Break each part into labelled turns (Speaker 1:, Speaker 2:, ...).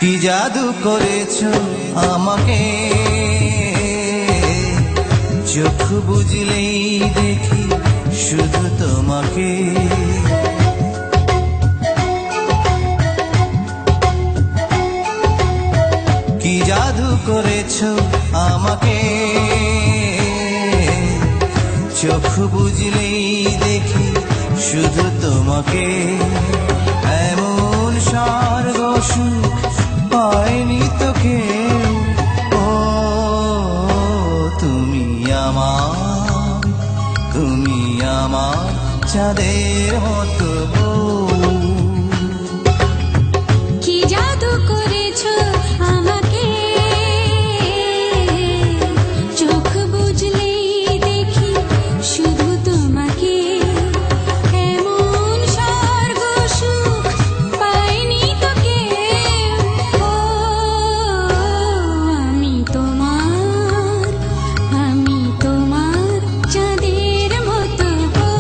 Speaker 1: কি জাদু করেছো আমাকে, চোখ বুঝলেই দেখি শুধু তোমাকে। কি জাদু করেছো আমাকে, চোখ বুঝলেই দেখি শুধু তোমাকে। এমন স্বর্গ সুখ পায়নি তো কেউ। ও তুমি আমার চাঁদের মতো বউ।
Speaker 2: কি জাদু করেছো আমাকে, চোখ বুঝলেই দেখি শুধু তোমাকে। এমন স্বর্গ সুখ পাইনি তো কেউ। ও আমি তোমার চাঁদের মতো বউ।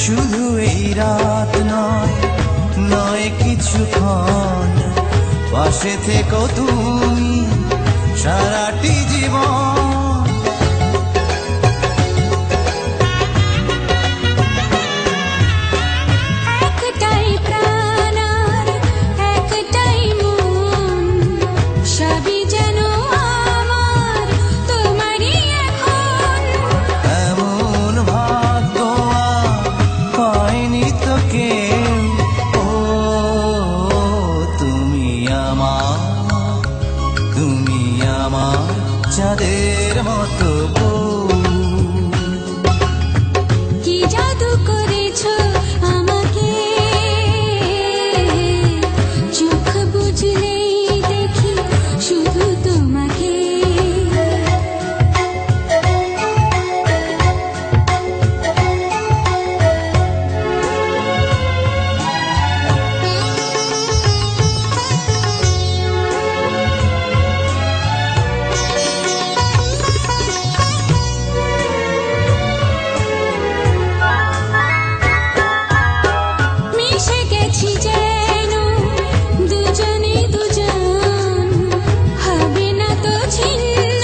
Speaker 1: শুধু এই রাত নয়, নয় কিছুক্ষণ, পাশে থেকো তুমি সারাটি জীবন।
Speaker 2: একটাই প্রাণ আর একটাই মন, সবই যেন আমার তোমারই এখন।
Speaker 1: এমন ভাগ্য আর পায়নি তো কেউ। ও তুমি আমার চাঁদের মতো বউ।
Speaker 2: কি জাদু করেছো আমাকে, চোখ বুঝলেই দেখি শুধু তোমাকে। মিশে গেছি যেন দুজনে দুজন, হবে না তো ছিন্ন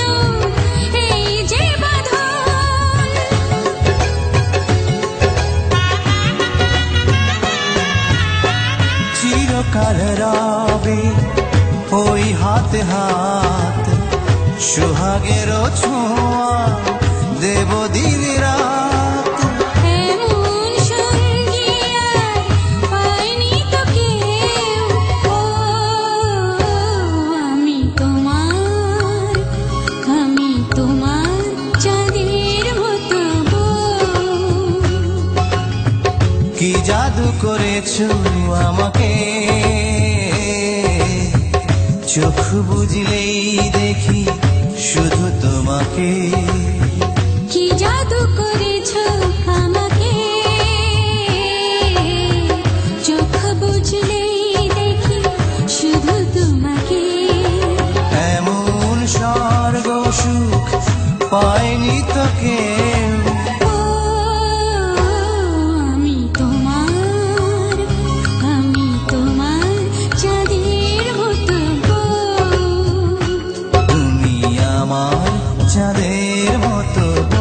Speaker 2: এই যে বাঁধন।
Speaker 1: চিরকাল রবে ওই হাতে হাত, সোহাগেরও ছোঁয়া দেব দিন রাত।
Speaker 2: এমন সঙ্গী আর পাইনি তো কেউ। ও আমি তোমার চাঁদের মতো বউ।
Speaker 1: কি জাদু করেছো আমাকে, চোখ বুঝলেই দেখি শুধু তোমাকে।
Speaker 2: কি জাদু করেছো আমাকে, চোখ বুঝলেই দেখি শুধু তোমাকে।
Speaker 1: এমন স্বর্গ সুখ পায়নি তো কেউ।
Speaker 2: ও আমি তোমার চাঁদের মতো বউ।
Speaker 1: তুমি আমার চাঁদের মতো বউ।